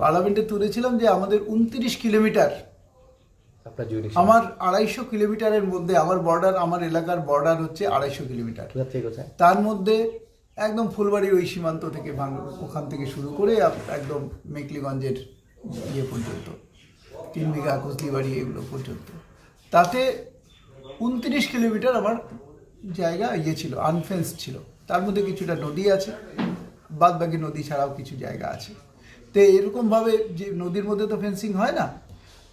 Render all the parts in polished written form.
পার্লামেন্টে তুলেছিলাম যে আমাদের 29 কিলোমিটার, আমার 250 কিলোমিটারের মধ্যে আমার বর্ডার, আমার এলাকার বর্ডার হচ্ছে 250 কিলোমিটার। তার মধ্যে একদম ফুলবাড়ির ওই সীমান্ত থেকে ওখান থেকে শুরু করে একদম মেকলিগঞ্জের ইয়ে পর্যন্ত, 3 বিঘা কুসলিবাড়ি এগুলো পর্যন্ত, তাতে 29 কিলোমিটার আমার জায়গা ইয়ে ছিল, আনফেন্স ছিল। তার মধ্যে কিছুটা নদী আছে, বাদ বাকি নদী ছাড়াও কিছু জায়গা আছে। তো এরকমভাবে যে নদীর মধ্যে তো ফেন্সিং হয় না,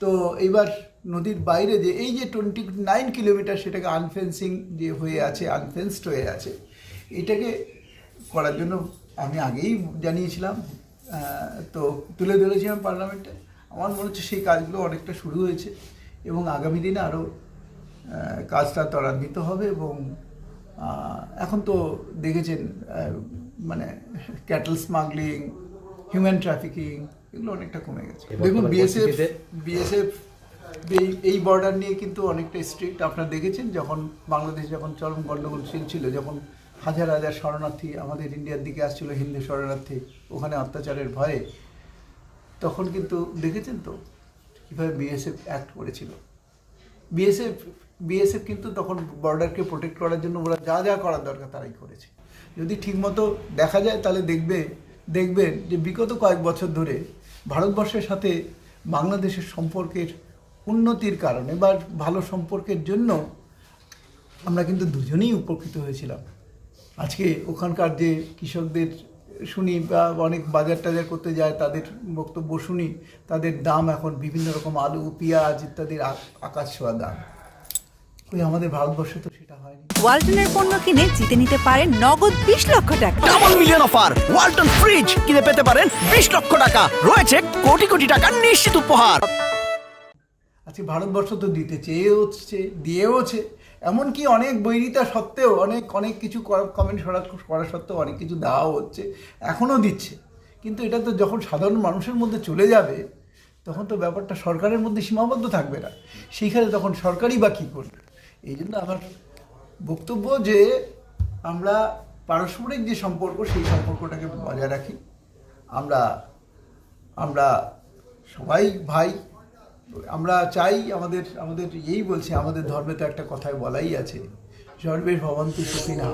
তো এইবার নদীর বাইরে যে এই যে 29 কিলোমিটার সেটাকে আনফেন্সিং যে হয়ে আছে, আনফেন্সড হয়ে আছে, এটাকে করার জন্য আমি আগেই জানিয়েছিলাম, তো তুলে ধরেছিলাম পার্লামেন্টে। আমার মনে হচ্ছে সেই কাজগুলো অনেকটা শুরু হয়েছে এবং আগামী দিনে আরও কাজটা ত্বরান্বিত হবে। এবং এখন তো দেখেছেন মানে ক্যাটল স্মাগলিং, হিউম্যান ট্রাফিকিং এগুলো অনেকটা কমে গেছে। দেখুন বিএসএফ এই বর্ডার নিয়ে কিন্তু অনেকটা স্ট্রিক্ট। আপনারা দেখেছেন যখন বাংলাদেশ যখন চরম গণ্ডগোলশীল ছিল, যখন হাজার হাজার শরণার্থী আমাদের ইন্ডিয়ার দিকে আসছিল, হিন্দু শরণার্থী, ওখানে অত্যাচারের ভয়ে, তখন কিন্তু দেখেছেন তো কীভাবে বিএসএফ অ্যাক্ট করেছিল। বিএসএফ কিন্তু তখন বর্ডারকে প্রোটেক্ট করার জন্য ওরা যা যা করার দরকার তারাই করেছে। যদি ঠিকমতো দেখা যায় তাহলে দেখবেন যে বিগত কয়েক বছর ধরে ভারতবর্ষের সাথে বাংলাদেশের সম্পর্কের উন্নতির কারণে বা ভালো সম্পর্কের জন্য আমরা কিন্তু দুজনেই উপকৃত হয়েছিলাম। আজকে ওখানকার যে কৃষকদের শুনি বা অনেক বাজার টাজার করতে যায় তাদের বক্তব্য শুনি, তাদের দাম এখন বিভিন্ন রকম আলু, পেঁয়াজ ইত্যাদির আকাশ ছোঁয়া দাম। ওই আমাদের ভারতবর্ষে তো সেটা হয়নি। ওয়ালটনের পণ্য কিনে জিতে নিতে পারেন নগদ 20 লক্ষ টাকা। Double million offer, Walton fridge কিনে পেতে পারেন 20 লক্ষ টাকা, রয়েছে কোটি কোটি টাকার নিশ্চিত উপহার। আজকে ভারতবর্ষ তো দিতে চেয়েওছে, দিয়েওছে, এমনকি অনেক বৈরিতা সত্ত্বেও অনেক কিছু কমেন্ট করা সত্ত্বেও অনেক কিছু দেওয়াও হচ্ছে, এখনও দিচ্ছে। কিন্তু এটা তো যখন সাধারণ মানুষের মধ্যে চলে যাবে তখন তো ব্যাপারটা সরকারের মধ্যে সীমাবদ্ধ থাকবে না, সেইখানে তখন সরকারই বা কী করবে। এই জন্য আমার বক্তব্য যে আমরা পারস্পরিক যে সম্পর্ক সেই সম্পর্কটাকে বজায় রাখি। আমরা সবাই ভাই, আমরা চাই আমাদের এই বলছি, আমাদের ধর্মে তো একটা কথায় বলাই আছে, সর্বে ভবন্তু সুখিনঃ।